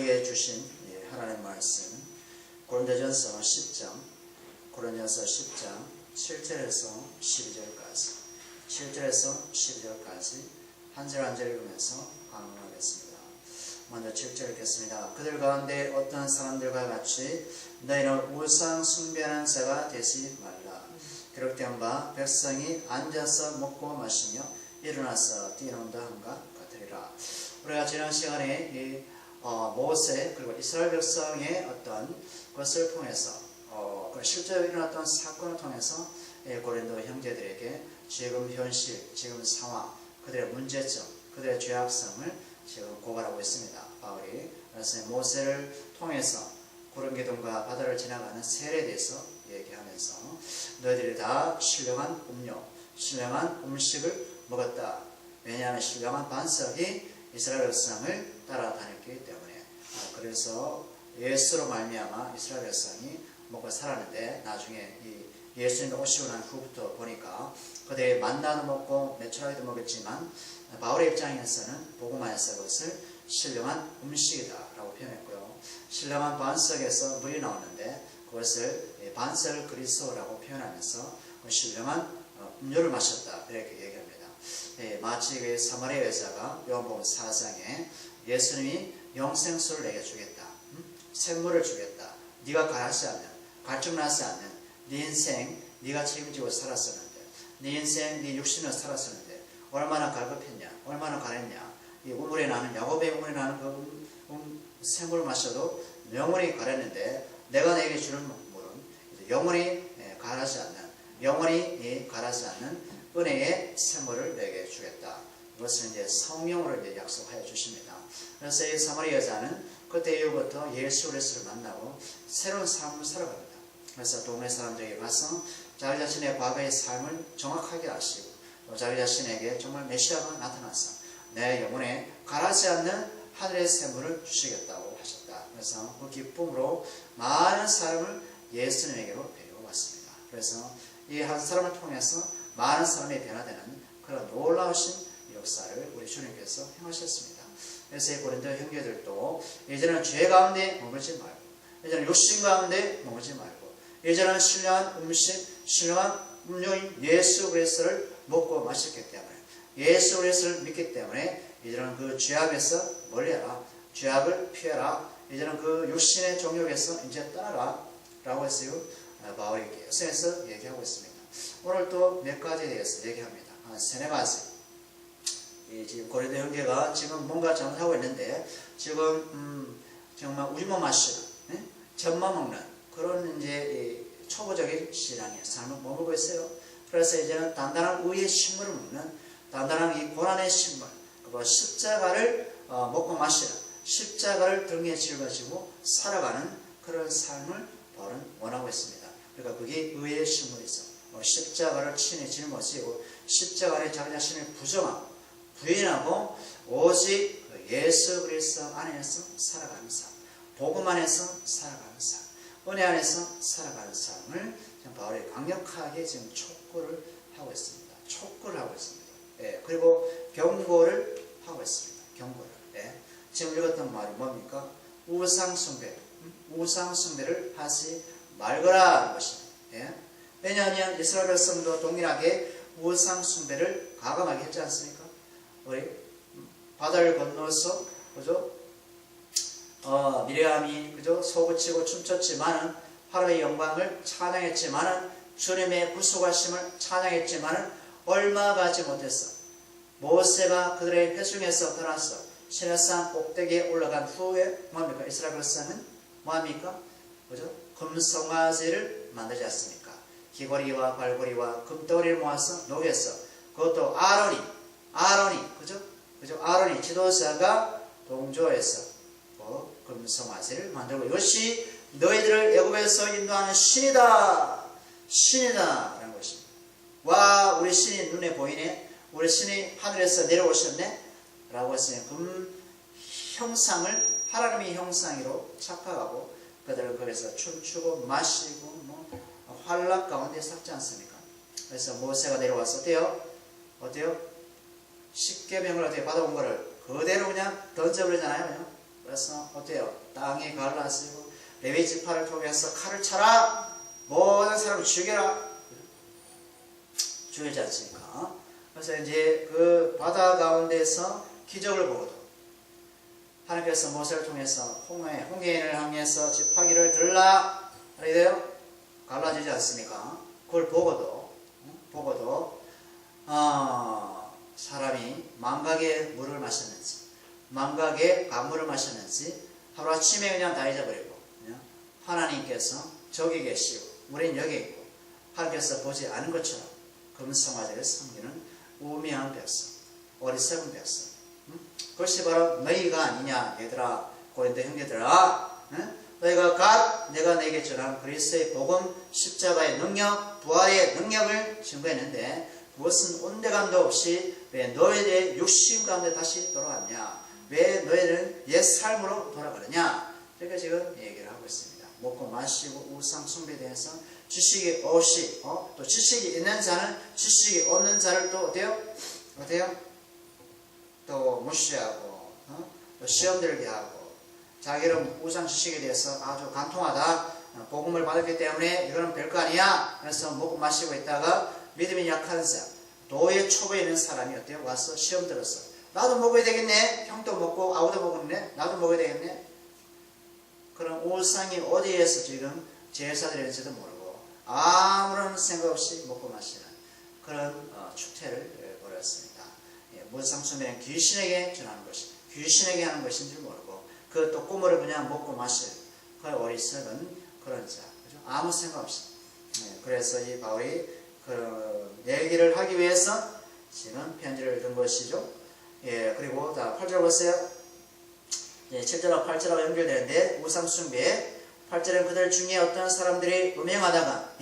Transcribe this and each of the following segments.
우리에게 주신 하나님의 말씀 고린도전서 10장 7절에서 12절까지 한 절 한 절 읽으면서 강론하겠습니다. 먼저 7절 읽겠습니다. 그들 가운데 어떤 사람들과 같이 너희는 우상 숭배하는 자가 되지 말라. 기록된 바 백성이 앉아서 먹고 마시며 일어나서 뛰어논다 함과 같으리라. 우리가 지난 시간에 모세 그리고 이스라엘 백성의 어떤 것을 통해서 실제로 일어났던 사건을 통해서 고린도 형제들에게 지금 현실, 지금 상황, 그들의 문제점, 그들의 죄악성을 지금 고발하고 있습니다. 바울이 그래서 모세를 통해서 구름 기둥과 바다를 지나가는 세례에 대해서 얘기하면서 너희들이 다 신령한 음료, 신령한 음식을 먹었다. 왜냐하면 신령한 반석이 이스라엘 백성을 따라다녔기 때문에. 그래서 예수로 말미암아 이스라엘 백성이 먹고 살았는데 나중에 이 예수님이 오시고 난 후부터 보니까 그들이 만나도 먹고 메추라기도 먹었지만 바울의 입장에서는 복음화에서 그것을 신령한 음식이다 라고 표현했고요. 신령한 반석에서 물이 나오는데 그것을 반석 그리스도라고 표현하면서 신령한 음료를 마셨다 이렇게 얘기합니다. 마치 그 사마리아 여자가 요한복음 4장에 예수님이 영생수를 내게 주겠다, 생물을 주겠다, 네가 갈증나지 않는 네 인생 네가 책임지고 살았었는데, 네 인생 네 육신을 살았었는데 얼마나 갈급했냐, 얼마나 가랬냐. 이 우물에 나는 야곱의 우물에 나는 그 생물을 마셔도 영원히 가랬는데 내가 내게 주는 물은 영원히 가라지 않는 은혜의 샘물을 내게 주겠다. 이것은 이제 성령으로 이제 약속하여 주십니다. 그래서 이 사마리아 여자는 그때 이후부터 예수 그리스도를 만나고 새로운 삶을 살아갑니다. 그래서 동네 사람들에게 가서 자기 자신의 과거의 삶을 정확하게 아시고 또 자기 자신에게 정말 메시아가 나타나서 내 영혼에 가라지 않는 하늘의 샘물을 주시겠다고 하셨다. 그래서 그 기쁨으로 많은 사람을 예수님에게로 데리고 왔습니다. 그래서 이 한 사람을 통해서 많은 사람이 변화되는 그런 놀라우신 역사를 우리 주님께서 행하셨습니다. 그래서 이 고린도 형제들도 이제는 죄 가운데 머물지 말고, 이제는 육신 가운데 머물지 말고, 이제는 신령한 음식, 신령한 음료인 예수 그리스도를 먹고 마셨기 때문에, 예수 그리스도를 믿기 때문에 이제는 그 죄악에서 멀리하라, 죄악을 피해라, 이제는 그 육신의 정욕에서 이제 떠나라 라고 해서 바울이 계속해서 얘기하고 있습니다. 오늘 또 몇 가지에 대해서 얘기합니다. 한 세네 가지. 지금 고린도 형제가 지금 뭔가 잘못하고 있는데 지금 정말 우유만 마시는, 젖만 먹는 그런 이제 초보적인 신앙의 삶을 머물고 있어요. 그래서 이제는 단단한 의의 식물을 먹는, 단단한 이 고난의 식물, 그리고 십자가를 먹고 마시는, 십자가를 등에 짊어지고 살아가는 그런 삶을 바울은 원하고 있습니다. 그러니까 그게 의의 식물이죠. 십자가를 친히 짊어지고 십자가 안에 자기 자신을 부인하고 오직 예수 그리스도 안에서 살아가는 삶, 복음 안에서 살아가는 삶, 은혜 안에서 살아가는 삶을 바울이 강력하게 지금 촉구를 하고 있습니다. 그리고 경고를 하고 있습니다. 경고를. 지금 읽었던 말이 뭡니까? 우상숭배를 하지 말거라 하는 것입니다. 왜냐하면 이스라엘 백성도 동일하게 우상숭배를 가감하게 했지 않습니까? 우리 바다를 건너서 그죠? 미리암이 그죠? 소구치고 춤췄지만은 하나님의 영광을 찬양했지만은 주님의 구속하심을 찬양했지만은 얼마 가지 못했어. 모세가 그들의 회중에서 떠나서 시내산 꼭대기에 올라간 후에 뭡니까? 이스라엘 백성은 뭐합니까? 그죠? 금송아지를 만들지 않습니까? 귀걸이와 발걸이와 금덩어리를 모아서 녹여서 그것도 아론이 그죠? 아론이 지도자가 동조해서 금송아지를 만들고 이것이 너희들을 애굽에서 인도하는 신이다 라는 것입니다. 와, 우리 신이 눈에 보이네, 우리 신이 하늘에서 내려오셨네 라고 했으니 금 형상을 하나님의 형상으로 착각하고 그들은 거기서 춤추고 마시고 환락 가운데 삭지 않습니까? 그래서 모세가 내려와서 어때요? 십계명을 어떻게 받아온 거를 그대로 그냥 던져버리잖아요. 그래서 어때요? 땅이 갈라지고 레위 지파를 통해서 칼을 차라 모든 사람을 죽여라 죽이지 않습니까? 그래서 이제 그 바다 가운데서 기적을 보고도 하나님께서 모세를 통해서 홍해인을 향해서 지팡이를 들라 하게 돼요? 갈라지지 않습니까? 그걸 보고도 사람이 망각의 물을 마셨는지 망각의 강물을 마셨는지 하루아침에 그냥 다 잊어버리고 하나님께서 저기 계시고 우리는 여기 있고 하나님께서 보지 않은 것처럼 금성화제를 섬기는 우매한 백성, 어리석은 백성. 그것이 바로 너희가 아니냐 얘들아, 고린도 형제들아, 너희가 각 내가 내게 전한 그리스도의 복음, 십자가의 능력, 부활의 능력을 증거했는데 무엇은 온데간도 없이 왜 너희의 육신 가운데 다시 돌아왔냐? 왜 너희는 옛 삶으로 돌아가느냐? 그러니까 지금 얘기를 하고 있습니다. 먹고 마시고 우상 숭배에 대해서 지식이 없이 또 지식이 있는 자는 지식이 없는 자를 또 어때요? 또 무시하고 또 시험 들게 하고 자기는 우상 지식에 대해서 아주 간통하다 복음을 받았기 때문에 이거는 별거 아니야 그래서 먹고 마시고 있다가 믿음이 약한 자 도의 초보에 있는 사람이 어때요? 와서 시험 들었어. 나도 먹어야 되겠네. 형도 먹고 아우도 먹었네. 나도 먹어야 되겠네. 그런 우상이 어디에서 지금 제사드리는지도 모르고 아무런 생각 없이 먹고 마시는 그런 축태를 벌였습니다. 무상숭배는 귀신에게 전하는 것이 귀신에게 하는 것인 줄 모르고 그것도 꿈으로 그냥 먹고 마시는 그 어리석은 그런 자 그죠? 아무 생각 없이 그래서 이 바울이 그 얘기를 하기 위해서 지금 편지를 든 것이죠. 그리고 다 8절 보세요. 7절하고 8절하고 연결되는데 우상숭배 8절은 그들 중에 어떤 사람들이 음행하다가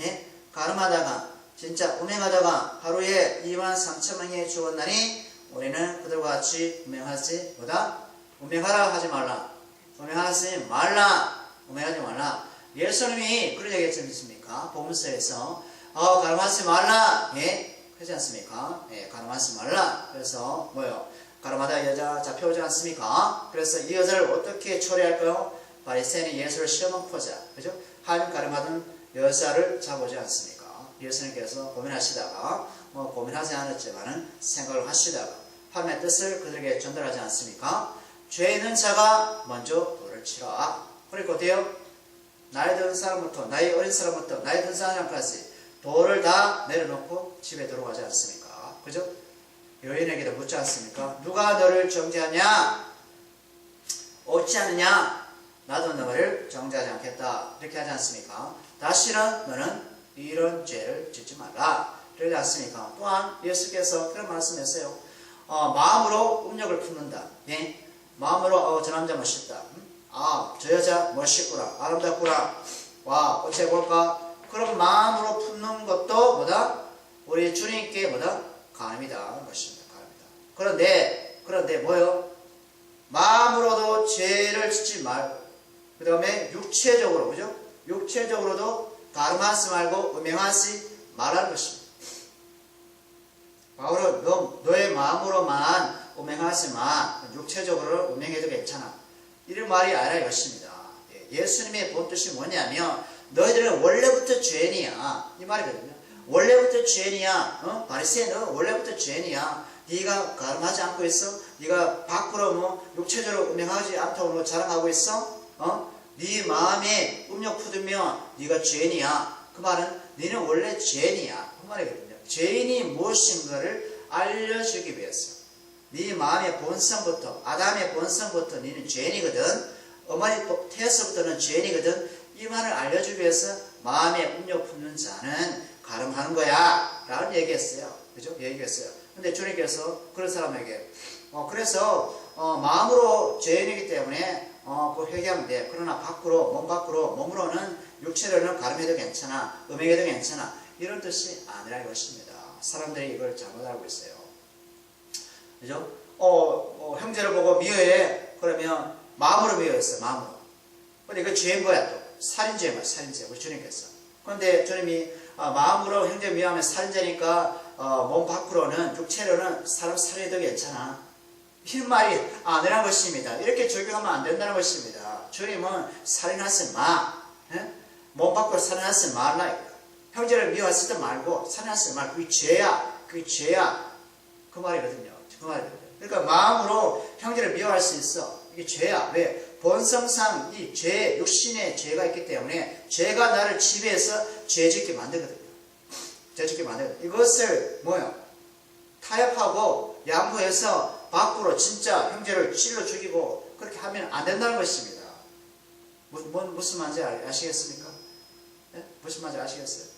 가늠하다가 진짜 음행하다가 하루에 2만 3천명이 죽었나니 우리는 그들과 같이 음행하지 뭐다? 음행하라 하지 말라. 음행하지 말라. 음행하지 말라. 예수님이 그런 얘기 했지 않습니까? 복음서에서 가늠하지 말라. 그렇지 않습니까? 가늠하지 말라. 그래서 뭐요? 가늠하다 여자 잡혀오지 않습니까? 그래서 이 여자를 어떻게 처리할까요? 바리새인이 예수를 시험하고자 그죠? 한 가늠하던 여자를 잡아오지 않습니까? 예수님께서 고민하시다가 고민하지 않았지만은 생각을 하시다가 하나님의 뜻을 그들에게 전달하지 않습니까? 죄 있는 자가 먼저 돌을 치라. 그러니까 어때요? 나이 든 사람부터 나이 어린 사람부터 나이 든 사람까지 돌을 다 내려놓고 집에 들어가지 않습니까? 그죠? 여인에게도 묻지 않습니까? 누가 너를 정죄하냐? 옳지 않느냐? 나도 너를 정죄하지 않겠다. 이렇게 하지 않습니까? 다시는 너는 이런 죄를 짓지 말라. 그러지 않습니까? 또한 예수께서 그런 말씀했어요. 마음으로 음욕을 품는다. 마음으로 저 남자 멋있다. 저 여자 멋있구나. 아름답구나. 와 어째 볼까? 그런 마음으로 품는 것도 뭐다? 우리 주님께 뭐다? 간음이다. 것입니다. 간음이다. 그런데 뭐요? 마음으로도 죄를 짓지 말고 그 다음에 육체적으로 그죠? 육체적으로도 간음하지 말고 음행하지 말라는 것입니다. 바울은 너의 마음으로만 음행하지 마. 육체적으로 음행해도 괜찮아. 이런 말이 아니라 이것입니다. 예수님의 본 뜻이 뭐냐면 너희들은 원래부터 죄인이야. 이 말이거든요. 원래부터 죄인이야. 바리새인 너 원래부터 죄인이야. 네가 가늠하지 않고 있어? 네가 밖으로 육체적으로 음행하지 않다고 자랑하고 있어? 네 마음에 음욕 푸두면 네가 죄인이야. 그 말은 너는 원래 죄인이야. 그 말이거든요. 죄인이 무엇인가를 알려주기 위해서 네 마음의 본성부터 아담의 본성부터 너는 죄인이거든. 어머니 태에서부터는 죄인이거든. 이 말을 알려주기 위해서 마음에 음욕 품는 자는 가늠하는 거야 라는 얘기했어요. 그죠? 얘기했어요. 근데 주님께서 그런 사람에게 그래서 마음으로 죄인이기 때문에 그 회개하면 돼. 그러나 몸 밖으로 몸으로는 육체로는 가늠해도 괜찮아. 음행해도 괜찮아. 이런 뜻이 아니라 이것입니다. 사람들이 이걸 잘못 알고 있어요. 그죠? 형제를 보고 미워해. 그러면 마음으로 미워했어. 마음으로. 근데 그 죄인 거야 또. 살인죄인 거야. 살인죄. 우리 주님께서. 그런데 주님이 마음으로 형제 미워하면 살인죄니까 몸 밖으로는 육체로는 사람 살해도 괜찮아. 이 말이 아니라는 것입니다. 이렇게 적용하면 안 된다는 것입니다. 주님은 살인하지 마. 몸 밖으로 살인하지 말라. 형제를 미워하지 말고 살인하지 말고 그게 죄야. 그게 죄야. 그 말이거든요. 그 말이거든요. 그러니까 마음으로 형제를 미워할 수 있어. 이게 죄야. 왜? 본성상 이 죄, 육신의 죄가 있기 때문에 죄가 나를 지배해서 죄짓게 만들거든요. 죄짓게 만들거든요. 이것을 뭐요? 타협하고 양보해서 밖으로 진짜 형제를 찔러 죽이고 그렇게 하면 안 된다는 것입니다. 무슨 말인지 아시겠습니까? 네? 무슨 말인지 아시겠어요?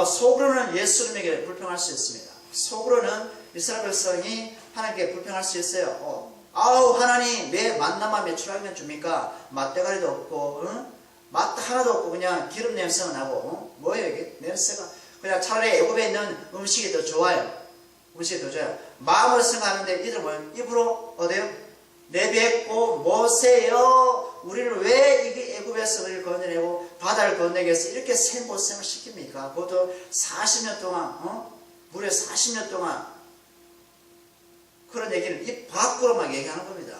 속으로는 예수님에게 불평할 수 있습니다. 속으로는 이스라엘 백성이 하나님께 불평할 수 있어요. 아우 하나님 왜 만나만 매출하면 줍니까? 맛대가리도 없고 맛 하나도 없고 그냥 기름 냄새가 나고 뭐예요 이게 냄새가 그냥 차라리 애굽에 있는 음식이 더 좋아요. 음식이 더 좋아요. 마음으로 생각하는데 이들은 뭐예요? 입으로 어때요? 내뱉고 모세여 우리를 왜 이게 애굽에서 우리를 건져내고 바다를 건너게 해서 이렇게 생고생을 시킵니까? 그것도 40년 동안 무려 40년 동안 그런 얘기를 입 밖으로 막 얘기하는 겁니다.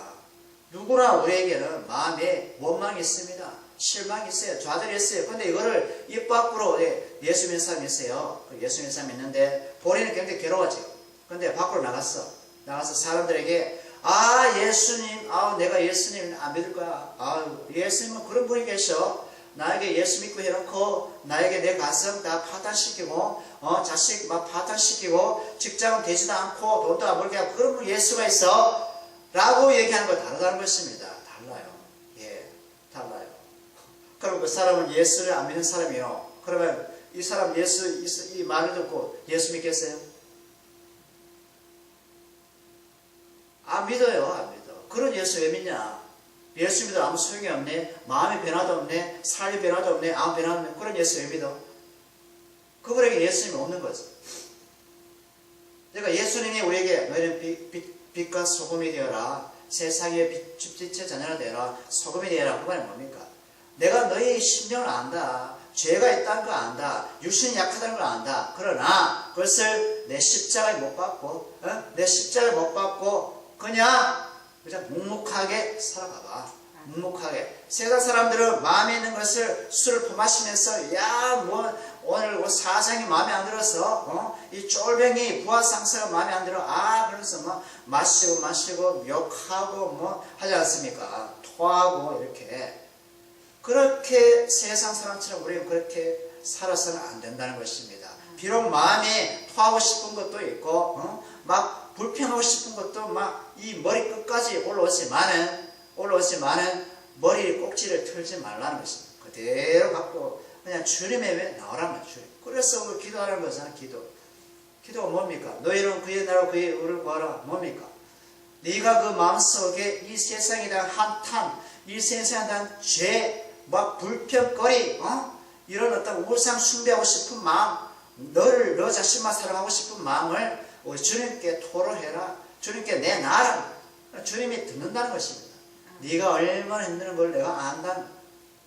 누구나 우리에게는 마음에 원망이 있습니다. 실망이 있어요. 좌절이 있어요. 근데 이거를 입 밖으로 예수 믿는 사람이 있어요. 예수 믿는 사람이 있는데 본인은 굉장히 괴로워져. 근데 밖으로 나가서 사람들에게 예수님 내가 예수님 안 믿을 거야. 예수님은 그런 분이 계셔. 나에게 예수 믿고 해놓고 나에게 내 가슴 다 파탄시키고 자식 막 파탄시키고 직장은 되지도 않고 돈도 안 벌게 하고 그런 분 예수가 있어 라고 얘기하는 거 다르다는 것입니다. 달라요. 예, 달라요. 그럼 그 사람은 예수를 안 믿는 사람이요. 그러면 이 사람 이 말을 듣고 예수 믿겠어요? 안 믿어요. 안 믿어. 그런 예수 왜 믿냐? 예수 믿어 아무 소용이 없네. 마음의 변화도 없네. 삶의 변화도 없네. 아무 변화도 없네. 그런 예수 왜 믿어? 그분에게 예수님이 없는 거지. 그러니까 예수님이 우리에게 너희는 빛과 소금이 되어라. 세상의 빛의 자녀가 되어라. 소금이 되어라. 그 말이 뭡니까? 내가 너희 심령을 안다. 죄가 있다는 걸 안다. 육신이 약하다는 걸 안다. 그러나 그것을 내 십자가에 못 박고 내 십자가에 못 박고 그냥 묵묵하게 살아가봐. 묵묵하게. 세상 사람들은 마음에 있는 것을 술을 퍼마시면서 오늘 사상이 마음에 안 들어서 이 쫄병이 부하상사가 마음에 안 들어 그래서 마시고 욕하고 하지 않습니까? 토하고 이렇게. 그렇게 세상 사람처럼 우리는 그렇게 살아서는 안 된다는 것입니다. 비록 마음에 토하고 싶은 것도 있고 막 불평하고 싶은 것도 막 이 머리 끝까지 올라오지만은 머리 꼭지를 틀지 말라는 것입니다. 그대로 갖고 그냥 주님의 왜 나오라면 주님. 그래서 기도하는 거잖아. 기도가 뭡니까? 너희는 그의 나라와 그의 의를 구하라. 뭡니까? 네가 그 마음속에 이 세상에 대한 한탄, 이 세상에 대한 죄, 막 불평거리, 이런 어떤 우상 숭배하고 싶은 마음, 너 자신만 사랑하고 싶은 마음을 우리 주님께 토로해라. 주님께 내놔라. 주님이 듣는다는 것입니다. 네가 얼마나 힘든 걸 내가 안다는 거예요.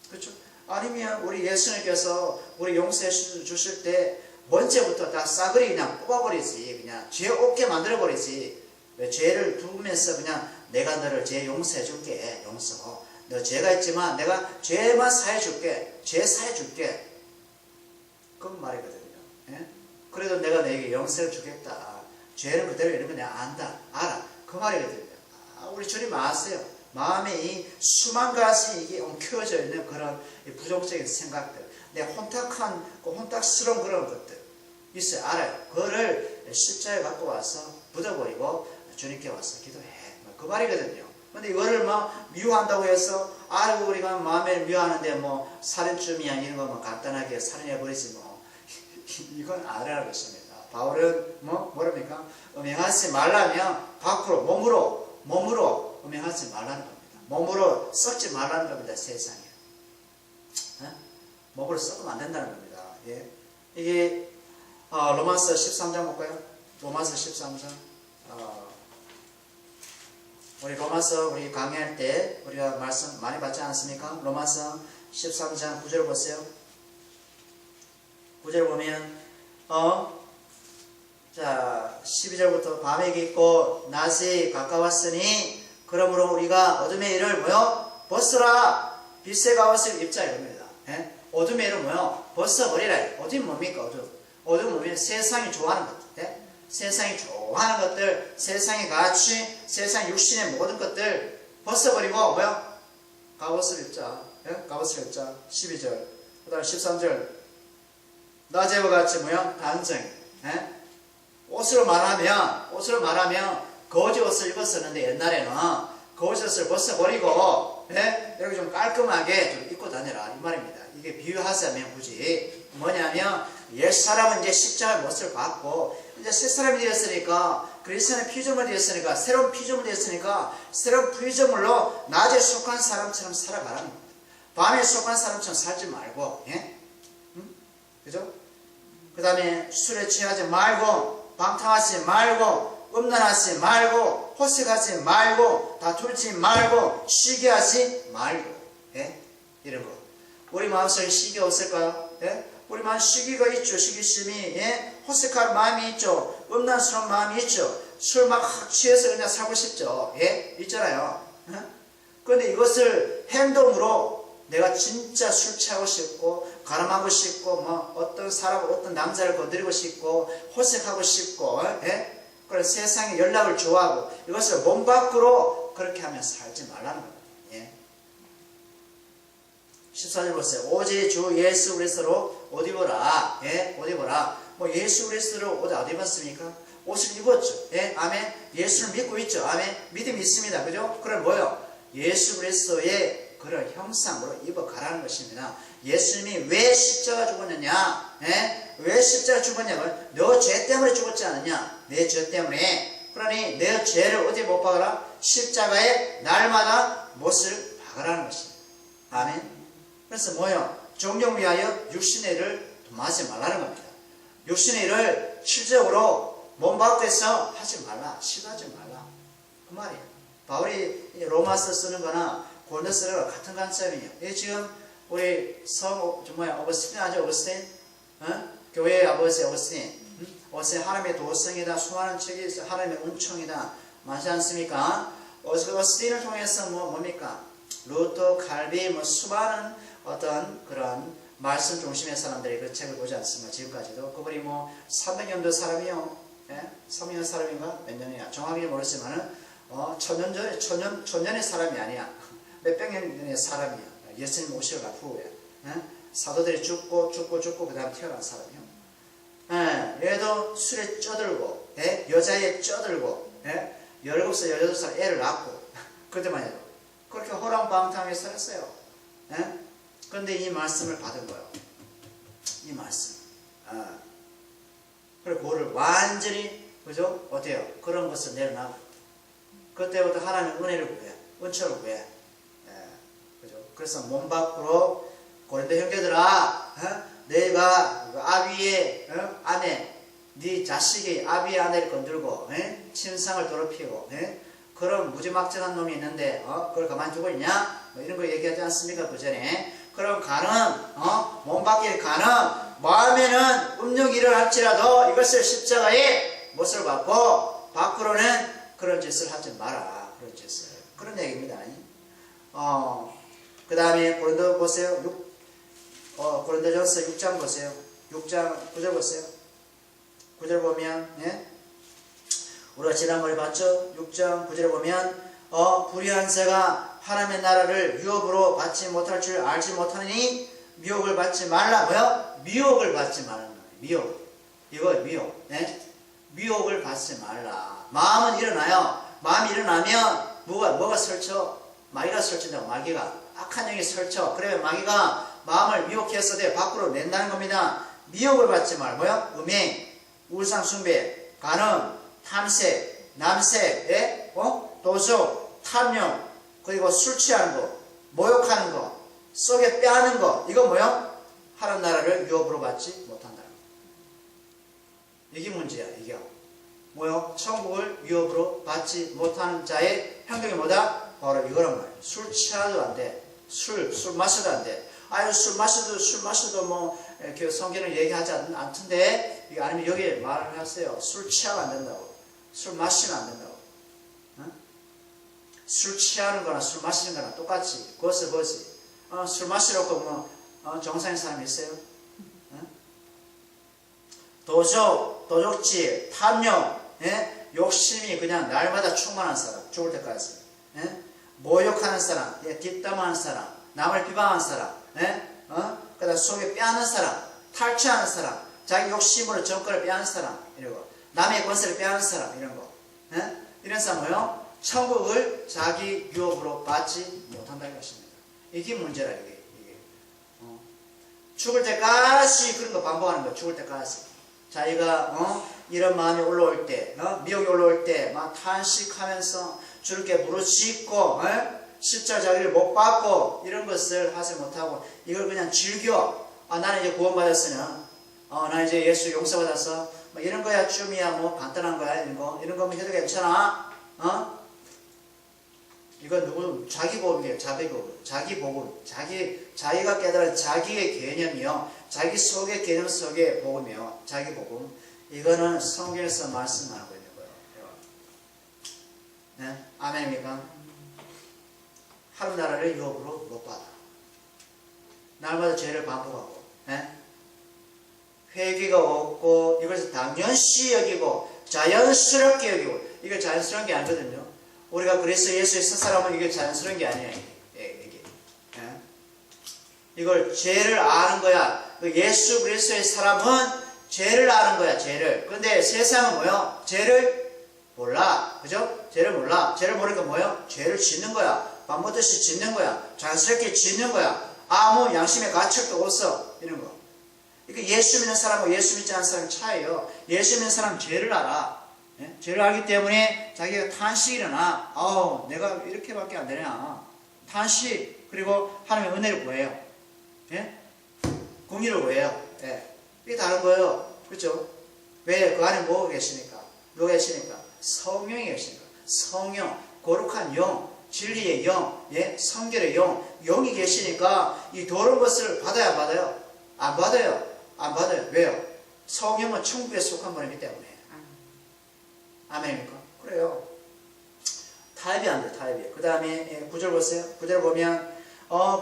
그렇죠? 아니면 우리 예수님께서 우리 용서해 주실 때 먼저부터 다 싸그리 그냥 뽑아버리지. 그냥 죄 없게 만들어버리지. 왜 죄를 두면서 그냥 내가 너를 죄 용서해 줄게. 용서. 너 죄가 있지만 내가 죄만 사해 줄게. 죄 사해 줄게. 그건 말이거든요. 예? 그래도 내가 너에게 용서를 주겠다. 죄는 그대로 이런 거 내가 안다. 알아. 그 말이거든요. 우리 주님 아세요. 마음에 이 수만 가지 이게 엉켜져 있는 그런 부정적인 생각들, 내 혼탁스러운 그런 것들 있어요. 알아요. 그거를 십자가에 갖고 와서 묻어버리고 주님께 와서 기도해. 그 말이거든요. 근데 이거를 미워한다고 해서 우리가 마음에 미워하는데 살인쯤이야 이런 거 간단하게 살인해버리지 이건 아니라는 것입니다. 바울은 뭐랍니까? 음행하지 말라면 밖으로 몸으로 음행하지 말라는 겁니다. 몸으로 썩지 말라는 겁니다. 세상에. 몸으로 썩으면 안 된다는 겁니다. 예. 이게 로마서 13장 볼까요? 로마서 13장. 우리 로마서 우리 강의할 때 우리가 말씀 많이 받지 않습니까? 로마서 13장 9절 보세요. 9절 보면 자, 12절부터 밤이 깊고 낮이 가까웠으니 그러므로 우리가 어둠의 일을 뭐요? 벗으라. 빛의 갑옷을 입자 이겁니다. 예? 어둠의 일을 뭐요? 벗어버리라. 어둠이 뭡니까? 어둠은 뭡니까? 세상이 좋아하는 것들. 예? 세상이 좋아하는 것들, 세상의 가치, 세상 육신의 모든 것들 벗어버리고 뭐요? 갑옷을 입자. 예? 갑옷을 입자. 12절. 그 다음 13절. 낮에와 같이 뭐요? 단정. 예? 옷으로 말하면 거지 옷을 입었었는데 옛날에는 거지 옷을 벗어버리고 예? 이렇게 좀 깔끔하게 좀 입고 다녀라 이 말입니다. 이게 비유하자면 굳이 뭐냐면 옛사람은 이제 십자가의 못을 받고 이제 새 사람이 되었으니까 그리스도의 피조물이 되었으니까 새로운 피조물이 되었으니까 새로운 피조물로 낮에 속한 사람처럼 살아가라는 겁니다. 밤에 속한 사람처럼 살지 말고 예? 응? 그죠? 그 다음에 술에 취하지 말고 방탕하지 말고 음란하지 말고 호색하지 말고 다툴지 말고 시기하지 말고 예? 이런 거. 우리 마음속에 시기 없을까요? 예? 우리 마음 시기가 있죠. 시기심이 예? 호색할 마음이 있죠. 음란스러운 마음이 있죠. 술 막 취해서 그냥 살고 싶죠. 예? 있잖아요. 그런데 이것을 행동으로 내가 진짜 술 취하고 싶고 가늠하고 싶고 뭐 어떤 사람 어떤 남자를 건드리고 싶고 호색하고 싶고 예? 그런 세상의 연락을 좋아하고 이것을 몸 밖으로 그렇게 하면서 살지 말라는 겁니다. 예? 14절 보세요. 오직 주 예수 그리스도로 옷 입어라. 예? 옷 입어라. 뭐 예수 그리스도로 옷 안 입었습니까? 옷을 입었죠. 예? 아멘. 예수를 믿고 있죠. 아멘. 믿음이 있습니다. 그죠? 그럼 뭐요? 예수 그리스도의 그런 형상으로 입어가라는 것입니다. 예수님이 왜 십자가 죽었느냐? 예? 왜 십자가 죽었냐면 너 죄 때문에 죽었지 않느냐? 내 죄 때문에. 그러니 내 죄를 어디 못 박아라? 십자가에 날마다 못을 박으라는 것입니다. 아멘. 그래서 뭐요? 종종 위하여 육신의 일을 도마하지 말라는 겁니다. 육신의 일을 실적으로 몸 밖에서 하지 말라. 시도하지 말라. 그 말이에요. 바울이 로마서 쓰는 거나 고린도 쓰는 거랑 같은 관점이에요. 예, 지금 우리 어거스틴 아죠? 어거스틴? 교회의 아버지 어거스틴. 어거스틴 하나님의 도성이다. 수많은 책이 있어. 하나님의 은총이다. 맞지 않습니까? 어거스틴을 통해서 뭡니까? 루터, 칼비, 수많은 어떤 그런 말씀 중심의 사람들이 그 책을 보지 않습니까? 지금까지도. 그분이 300년도 사람이요. 예? 300년 사람인가? 몇 년이야? 정확히 모르지만은, 천년의 사람이 아니야. 몇백 년의 사람이야. 예수님 오시고 난 후에. 예? 사도들이 죽고, 그 다음 태어난 사람이요. 예? 얘도 술에 쪄들고, 예? 여자에 쪄들고, 예? 17살, 18살 애를 낳고, 그때만 해도. 그렇게 호랑방탕하게 살았어요. 예? 그런데 이 말씀을 받은 거예요. 이 말씀. 그리고 그거를 완전히, 그죠? 어때요? 그런 것을 내려놔. 그때부터 하나님의 은혜를 구해. 은총을 구해. 예, 그죠? 그래서 몸 밖으로, 고린도 형제들아, 내가 아비의 아내, 네 자식이 아비의 아내를 건들고, 침상을 더럽히고, 그런 무지막지한 놈이 있는데, 그걸 가만히 두고 있냐? 뭐 이런 거 얘기하지 않습니까? 그 전에. 그럼 몸 밖에 마음에는 음욕 일을 할지라도 이것을 십자가에 못을 받고 밖으로는 그런 짓을 하지 마라. 그런 짓을. 그런 얘기입니다. 그 다음에 고린도 보세요. 고린도전서 6장 보세요. 6장 9절 보세요. 9절 보면, 예? 우리가 지난번에 봤죠? 6장 9절에 보면, 불의한 자가 하나님의 나라를 유업으로 받지 못할 줄 알지 못하니 미혹을 받지 말라. 뭐요? 미혹을 받지 말라는 거예요. 미혹. 이거 미혹. 네? 미혹을 받지 말라. 마음은 일어나요. 마음이 일어나면 뭐가 설쳐? 마귀가 설친다고. 마귀가. 악한 영이 설쳐. 그러면 마귀가 마음을 미혹해서 밖으로 낸다는 겁니다. 미혹을 받지 말. 뭐요? 음행, 우상 숭배, 간음, 탐색, 남색, 예? 도적, 탐욕, 그리고 술 취하는 거, 모욕하는 거, 속에 빼앗는 거, 이거 뭐요? 하나님 나라를 유업으로 받지 못한다는 거. 이게 문제야, 이게. 뭐요? 천국을 유업으로 받지 못하는 자의 형경이 뭐다? 바로 이거란 말이에요. 술 취해도 안 돼. 술 마셔도 안 돼. 아유, 술 마셔도 그 성경을 얘기하지 않던데, 아니면 여기 말을 하세요. 술 취하면 안 된다고. 술 마시면 안 된다고. 술 취하는 거나 술 마시는 거나 똑같이 그것을 보지. 술 마시려고 뭐 정상인 사람이 있어요? 도적질, 탐욕, 욕심이 그냥 날마다 충만한 사람, 죽을 때까지. 모욕하는 사람, 뒷담화하는 사람, 남을 비방하는 사람, 그 다음 속에 빼앗는 사람, 탈취하는 사람, 자기 욕심으로 정권을 빼앗는 사람, 이런 거. 남의 권세를 빼앗는 사람, 이런 거. 이런 사람 뭐요? 천국을 자기 유업으로 받지 못한다는 것입니다. 이게 문제라, 이게. 죽을 때까지 그런 거 반복하는 거, 죽을 때까지. 자기가, 이런 마음이 올라올 때, 미혹이 올라올 때, 막 탄식하면서 주님께 부르짖고, 십자가 자기를 못 받고, 이런 것을 하지 못하고, 이걸 그냥 즐겨. 나는 이제 구원받았으면, 나 이제 예수 용서받아서, 뭐 이런 거야, 쯤이야, 뭐 간단한 거야, 이런 거 해도 괜찮아? 이건 누구, 자기 복음이에요. 자기 복음. 자기가 깨달은 자기의 개념이요. 자기 속의 개념 속의 복음이요. 자기 복음. 이거는 성경에서 말씀하고 있는 거예요. 네? 아멘입니까? 하루나라를 유업으로 못 받아. 날마다 죄를 반복하고, 회개가 없고, 이것을 당연시 여기고, 자연스럽게 여기고, 이거 자연스러운 게 아니거든요. 우리가 그리스도 예수의 첫 사람은 이게 자연스러운 게 아니에요. 이게. 이걸 죄를 아는 거야. 예수 그리스도의 사람은 죄를 아는 거야. 죄를. 근데 세상은 뭐요? 죄를 몰라. 그죠? 죄를 몰라. 죄를 모르니까 뭐요? 죄를 짓는 거야. 밥 먹듯이 짓는 거야. 자연스럽게 짓는 거야. 아무 양심의 가책도 없어. 이런 거. 그러니까 예수 믿는 사람과 예수 믿지 않는 사람의 차이예요. 예수 믿는 사람은 죄를 알아. 죄를 알기 때문에 자기가 탄식이 일어나. 내가 이렇게밖에 안 되냐. 탄식. 그리고 하나님의 은혜를 구해요. 공의를 구해요. 이게 다른 거예요. 그렇죠? 왜? 그 안에 뭐가 계시니까? 누가 계시니까? 성령이 계시니까. 성령, 거룩한 영, 진리의 영, 성결의 영, 영이 계시니까 이 더러운 것을 받아야 안 받아요? 안 받아요. 안 받아요. 왜요? 성령은 천국에 속한 분이기 때문에. 아멘입니까? 그래요. 타협이 안 돼, 타협이. 그 다음에 9절 보세요. 9절 보면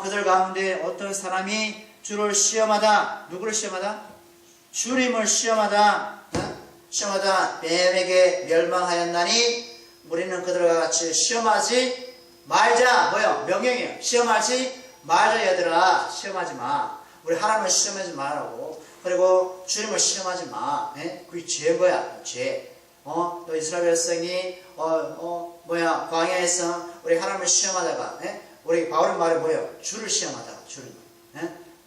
그들 가운데 어떤 사람이 주를 시험하다. 누구를 시험하다? 주님을 시험하다. 시험하다 뱀에게 멸망하였나니 우리는 그들과 같이 시험하지 말자. 뭐요? 명령이에요. 시험하지 말자 얘들아. 시험하지 마. 우리 하나님을 시험하지 말라고. 그리고 주님을 시험하지 마. 그게 죄인 거야. 죄. 또 이스라엘 백성이 광야에서 우리 하나님을 시험하다가 우리 바울의 말이 뭐예요? 주를 시험하다가 주님.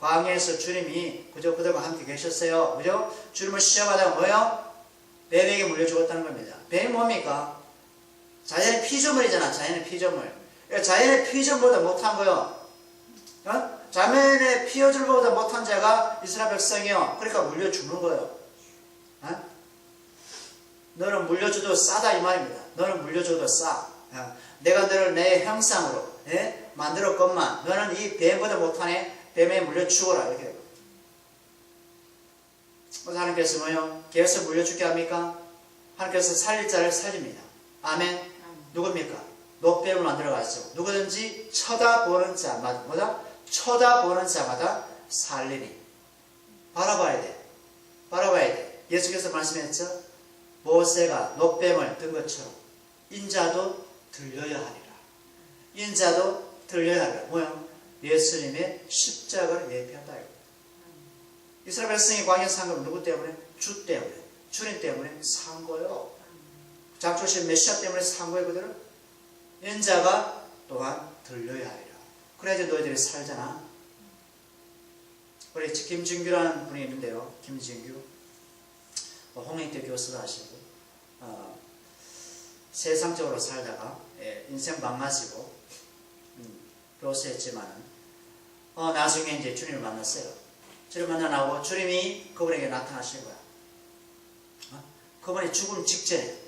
광야에서 주님이 그저 그들과 함께 계셨어요. 그죠? 주님을 시험하다가 뭐예요? 뱀에게 물려 죽었다는 겁니다. 뱀이 뭡니까? 자연의 피조물이잖아. 자연의 피조물. 그러니까 자연의 피조물보다 못한 거요. 자연의 피조물보다 못한 자가 이스라엘 백성이요. 그러니까 물려 죽는 거예요. 너는 물려줘도 싸다 이 말입니다. 너는 물려줘도 싸. 내가 너를 내 형상으로 만들었건만 너는 이 뱀보다 못하네. 뱀에 물려 죽어라. 이렇게 되고. 하나님께서 뭐요? 계속 물려 죽게 합니까? 하나님께서 살릴 자를 살립니다. 아멘. 누굽니까? 노뱀을 만들어 가지고 누구든지 쳐다보는 자마다 뭐다? 쳐다보는 자마다 살리니. 바라봐야 돼. 바라봐야 돼. 예수께서 말씀했죠? 모세가 노뱀을 든 것처럼 인자도 들려야 하리라. 인자도 들려야 하리라. 뭐야? 예수님의 십자가를 예표한다. 이스라엘 백성이 광야 산 건 누구 때문에? 주 때문에. 주님 때문에 산 거예요. 장초신 메시아 때문에 산 거예요. 그들은. 인자가 또한 들려야 하리라. 그래야지 너희들이 살잖아. 우리 김진규라는 분이 있는데요. 김진규. 홍익대 교수도 하시고 세상적으로 살다가 인생 망가지고 교수했지만은 나중에 이제 주님을 만났어요. 주님 만나고 주님이 그분에게 나타나신 거야. 그분이 죽음 직전에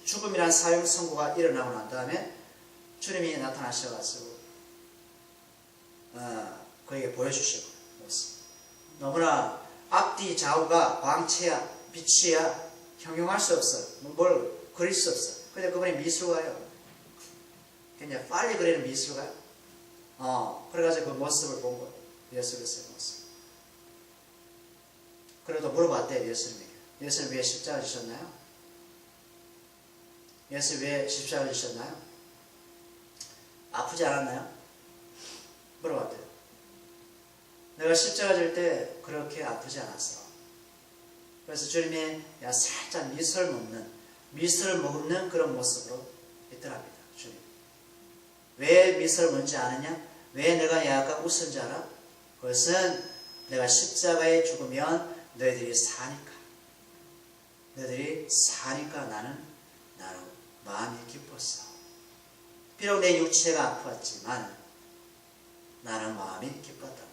죽음이란 사형 선고가 일어나고 난 다음에 주님이 나타나셔가지고 그에게 보여주시고 너무나 앞뒤 좌우가 광채야, 빛이야, 형용할 수 없어. 뭘 그릴 수 없어. 근데 그분이 미술가예요. 그냥 빨리 그리는 미술가예요. 그래가지고 그 모습을 본 거예요. 예수 그리스도의 모습. 그래도 물어봤대요, 예수님에게. 예수님 왜 십자가 지셨나요? 예수 왜 십자가 지셨나요? 아프지 않았나요? 물어봤대요. 내가 십자가 질 때 그렇게 아프지 않았어. 그래서 주님이 살짝 미술 먹는 그런 모습으로 있더랍니다. 주님. 왜 미술 먹지 않느냐? 왜 내가 약간 웃은 줄 알아? 그것은 내가 십자가에 죽으면 너희들이 사니까. 너희들이 사니까 나는 마음이 기뻤어. 비록 내 육체가 아팠지만 나는 마음이 기뻤단다.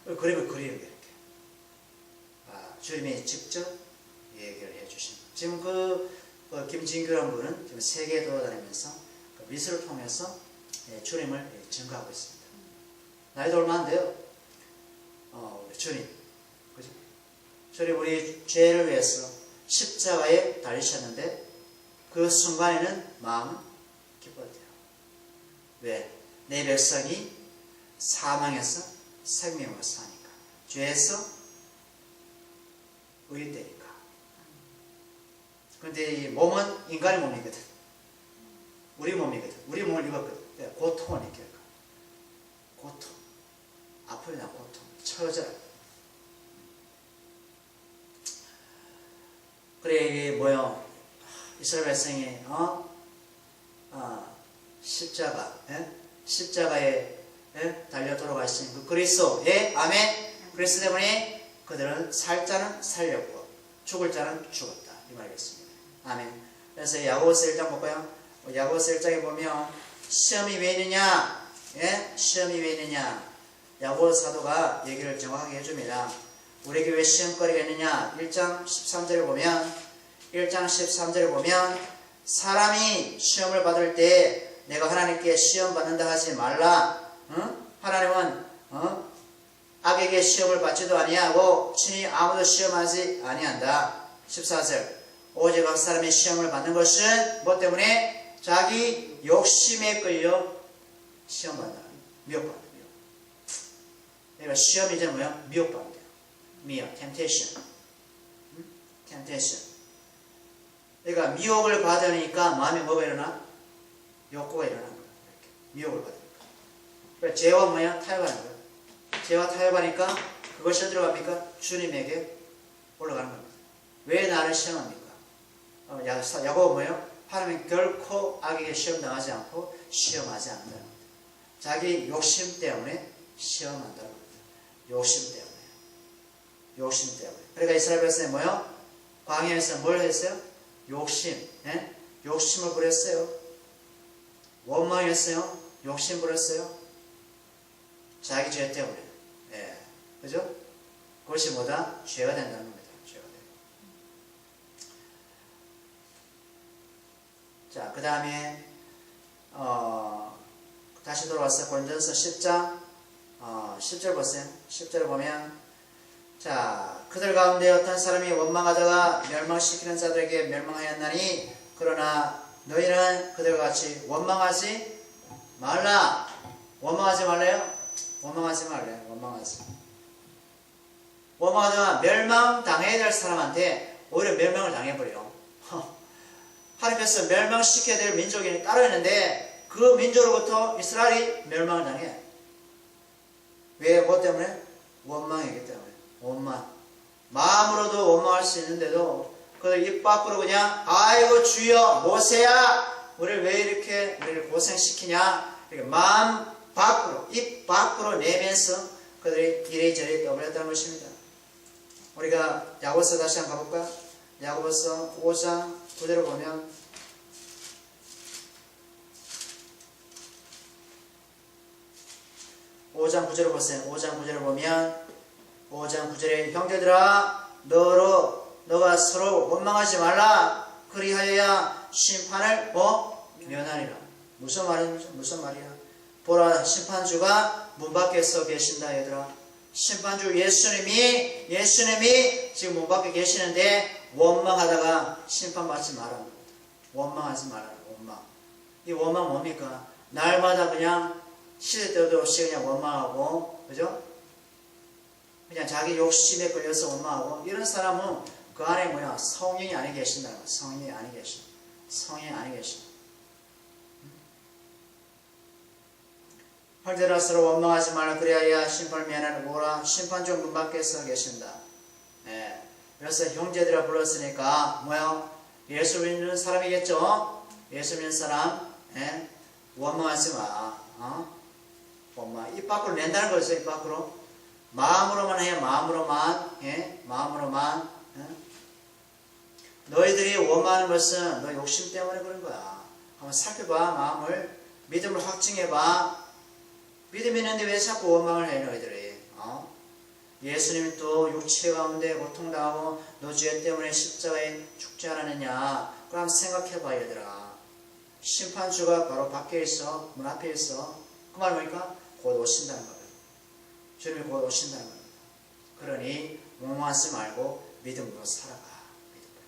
그림을 그리는 게 이렇게. 주님이 직접 얘기를 해주신. 지금 김진규라는 분은 지금 세계에 돌아다니면서 그 미술을 통해서 주님을 증거하고 있습니다. 나이도 얼마 안 돼요. 우리 주님. 그죠? 주님 우리 죄를 위해서 십자가에 달리셨는데 그 순간에는 마음은 기뻤대요. 왜? 내 백성이 사망에서 생명으로 사니까. 죄에서 의인되니까. 그런데 이 몸은 인간의 몸이거든. 우리 몸이거든. 우리 몸을 입었거든. 고통을 느낄까. 고통. 아픔이나 고통. 처절하. 그래 이게 뭐요? 이스라엘 백성이 십자가에 달려 돌아가신 그 그리스도, 아멘. 그리스도 때문에 그들은 살 자는 살렸고 죽을 자는 죽었다. 이 말이겠습니다. 아멘. 그래서 야고보서 1장 볼까요? 야고보서 1장에 보면 시험이 왜 있느냐? 시험이 왜 있느냐? 야고보 사도가 얘기를 정확하게 해줍니다. 우리에게 왜 시험거리가 있느냐? 1장 13절에 보면 사람이 시험을 받을 때 내가 하나님께 시험 받는다 하지 말라. 하나님은 악에게 시험을 받지도 아니하고 친히 아무도 시험하지 아니한다. 14절 오직 각 사람이 시험을 받는 것은 뭐 때문에? 자기 욕심에 끌려 시험받는다. 미혹받는다. 그러니까 시험이 이제 뭐야? 미혹받는다. 미혹, temptation. 그러니까 미혹을 받으니까 마음에 뭐가 일어나? 욕구가 일어나는 거야. 이렇게. 미혹을 받으니까. 그러니까 죄와 뭐야? 타협하는 거야. 죄와 타협하니까 그것이 어디로 갑니까? 주님에게 올라가는 겁니다. 왜 나를 시험합니까? 야고보 뭐예요? 하나님은 결코 악에게 시험당하지 않고 시험하지 않는다는 겁니다. 자기 욕심 때문에 시험한다는 겁니다. 욕심 때문에. 그러니까 이스라엘 백성이 뭐예요? 광야에서 뭘 했어요? 욕심을 부렸어요. 원망했어요. 욕심 부렸어요. 자기 죄 때문에. 그죠? 그것이 뭐다? 죄가 된다는 겁니다. 죄가 돼요. 자, 그 다음에 다시 돌아와서 고린도전서 10장 10절 보세요. 10절 보면 자, 그들 가운데 어떤 사람이 원망하다가 멸망시키는 자들에게 멸망하였나니 그러나 너희는 그들과 같이 원망하지 말라. 원망하지 말래요? 원망하지 말래요. 원망하다가 멸망당해야 될 사람한테 오히려 멸망을 당해버려. 하나님께서 멸망시켜야 될 민족이 따로 있는데 그 민족으로부터 이스라엘이 멸망을 당해. 왜? 뭐 때문에? 원망이기 때문에. 원망. 마음으로도 원망할 수 있는데도 그들 입 밖으로 그냥 아이고 주여 모세야 우리를 왜 이렇게 우리를 고생시키냐 이렇게 마음 밖으로 입 밖으로 내면서 그들이 이리저리 떠벌렸다는 것입니다. 우리가 야고보서 다시 한번 가볼까요? 야고보서 5장 9절을 보면 5장 9절을 보세요. 5장 9절을 보면 5장 9절에 형제들아 너가 서로 원망하지 말라. 그리하여야 심판을 면하리라. 무슨 말이야? 보라 심판주가 문 밖에서 계신다. 얘들아 심판주 예수님이 지금 문 밖에 계시는데 원망하다가 심판받지 말라는 겁니다. 원망하지 말라는 원망. 이 원망 뭡니까? 날마다 그냥 시대 때도 없이 그냥 원망하고, 그죠? 그냥 자기 욕심에 걸려서 원망하고, 이런 사람은 그 안에 뭐야? 성령이 안에 계신다는 거야. 성령이 안에 계신. 성령이 안에 계신. 8절에 서로 원망하지 말라. 그래야 심판을 면하는 오라. 심판주 문 밖에 서 계신다. 예. 그래서 형제들아 불렀으니까 뭐야? 예수 믿는 사람이겠죠? 예수 믿는 사람. 예. 원망하지 마. 원망. 입 밖으로 낸다는 거죠. 입 밖으로. 마음으로만 해. 마음으로만. 예. 마음으로만. 예. 너희들이 원망하는 것은 너 욕심 때문에 그런 거야. 한번 살펴봐. 마음을. 믿음을 확증해봐. 믿음이 있는데 왜 자꾸 원망을 해 너희들이? 예수님이 또 육체 가운데 고통당하고 너 죄 때문에 십자가에 죽지 않았느냐? 그럼 생각해봐 얘들아. 심판주가 바로 밖에 있어. 문 앞에 있어. 그 말 뭐니까? 곧 오신다는 거예요. 주님이 곧 오신다는 겁니다. 그러니 원망하지 말고 믿음으로 살아가. 믿음으로.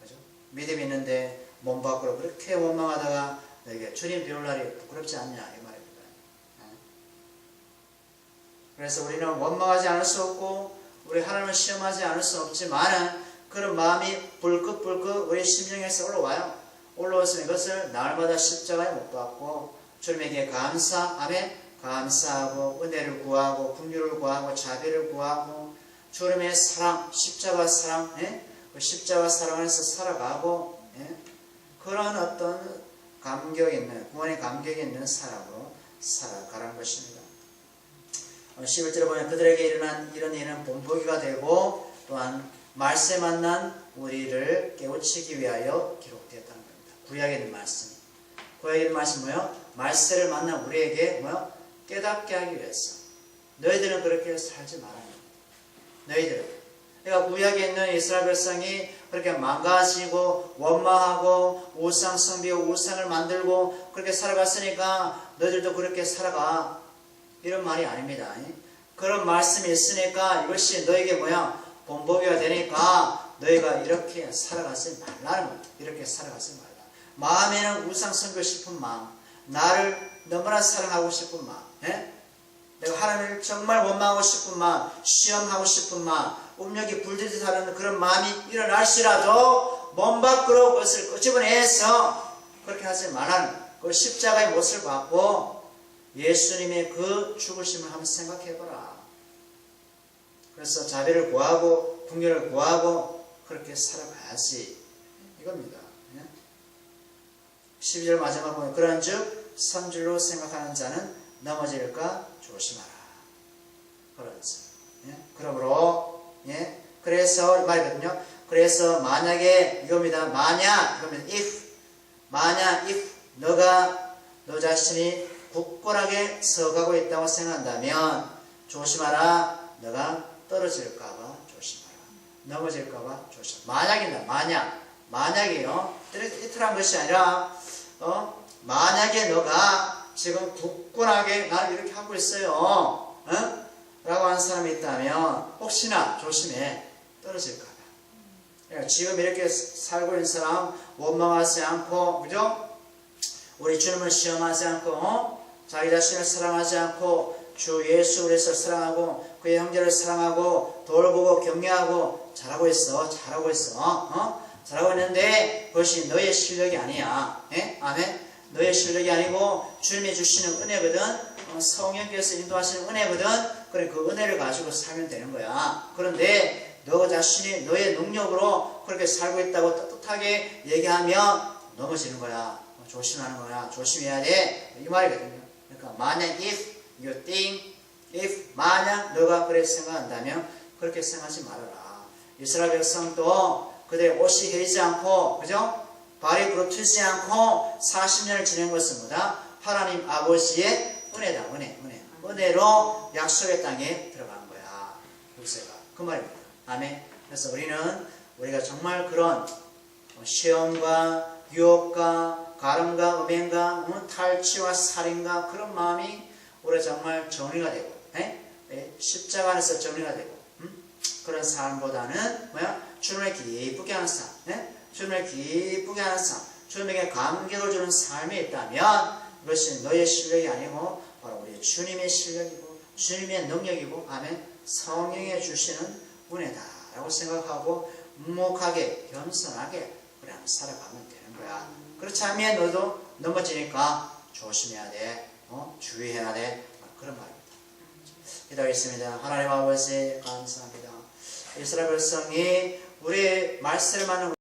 그죠? 믿음이 있는데 몸 밖으로 그렇게 원망하다가 너에게 주님 배울 날이 부끄럽지 않냐? 이 말입니다. 그래서 우리는 원망하지 않을 수 없고 우리 하나님을 시험하지 않을 수 없지만 그런 마음이 불긋불긋 우리 심령에서 올라와요. 올라와서 이것을 날마다 십자가에 못 박고 주님에게 아멘, 감사하고 은혜를 구하고 긍휼을 구하고 자비를 구하고 주님의 사랑, 십자가 사랑, 그 십자가 사랑 안에서 살아가고 그런 어떤 감격 있는, 구원의 감격이 있는 사람으로 살아가라는 것입니다. 11절에 보면 그들에게 일어난 이런 일은 본보기가 되고 또한 말세 만난 우리를 깨우치기 위하여 기록되었다는 겁니다. 구약에 있는 말씀. 구약에 있는 말씀은 뭐요? 말세를 만난 우리에게 뭐요? 깨닫게 하기 위해서. 너희들은 그렇게 살지 말아야 합니다. 너희들은. 그러니까 구약에 있는 이스라엘 백성이 그렇게 망가지고 원망하고 우상 숭배하고 우상을 만들고 그렇게 살아갔으니까 너희들도 그렇게 살아가. 이런 말이 아닙니다. 그런 말씀이 있으니까 이것이 너에게 뭐야? 본보기가 되니까 너희가 이렇게 살아가지 말라는 거야. 이렇게 살아가지 말라. 마음에는 우상 섬기고 싶은 마음, 나를 너무나 사랑하고 싶은 마음, 내가 하나님을 정말 원망하고 싶은 마음, 시험하고 싶은 마음, 음력이 불들듯 하는 그런 마음이 일어날지라도 몸 밖으로 그것을 끄집어내서 그렇게 하지 말라는 그 십자가의 못을 받고 예수님의 그 죽으심을 한번 생각해보라. 그래서 자비를 구하고 긍휼을 구하고 그렇게 살아가야지 이겁니다. 12절 마지막 보면 그런즉 선질로 생각하는 자는 넘어질까 조심하라. 그렇지. 그러므로 그래서 말이거든요. 그래서 만약에 이겁니다. 만약 너가 너 자신이 굳건하게 서가고 있다고 생각한다면 조심하라. 너가 떨어질까봐 조심하라. 넘어질까봐 조심하라. 만약이요. 이틀한 것이 아니라 만약에 너가 지금 굳건하게 나를 이렇게 하고 있어요. 라고 하는 사람이 있다면 혹시나 조심해. 떨어질까봐. 그러니까 지금 이렇게 살고 있는 사람 원망하지 않고 그죠? 우리 주님을 시험하지 않고 자기 자신을 사랑하지 않고 주 예수 그리스도 사랑하고 그의 형제를 사랑하고 돌보고 격려하고 잘하고 있어. 잘하고 있는데 그것이 너의 실력이 아니야. 아멘. 너의 실력이 아니고 주님이 주시는 은혜거든. 성령께서 인도하시는 은혜거든. 그래 그 은혜를 가지고 살면 되는 거야. 그런데 너 자신이 너의 능력으로 그렇게 살고 있다고 떳떳하게 얘기하면 넘어지는 거야. 조심하는 거야. 조심해야 돼. 이 말이거든요. 그러니까 만약 만약 너가 그렇게 생각한다면 그렇게 생각하지 말아라. 이스라엘 백성도 그들의 옷이 헤이지 않고 그죠? 발이 부러뜨리지 않고 40년을 지낸 것은 뭐다? 하나님 아버지의 은혜다. 은혜로 약속의 땅에 들어간 거야. 요새가 그 말입니다. 아멘. 그래서 우리가 정말 그런 시험과 유혹과 가름과 음행과 탈취와 살인과 그런 마음이 우리가 정말 정리가 되고 십자가 안에서 정리가 되고 그런 삶보다는 주님을 기쁘게 하는 삶, 주님을 기쁘게 하는 삶, 주님에게 감격을 주는 삶이 있다면 이것이 너의 실력이 아니고 바로 우리 주님의 실력이고 주님의 능력이고 아멘 성령이 주시는 은혜다라고 생각하고 묵묵하게 겸손하게 그냥 살아가면 되는 거야. 그렇지 않으면 너도 넘어지니까 조심해야 돼. 주의해야 돼. 그런 말입니다. 기도하겠습니다. 하나님 아버지 감사합니다. 이스라엘 백성이 우리 말씀을 만나고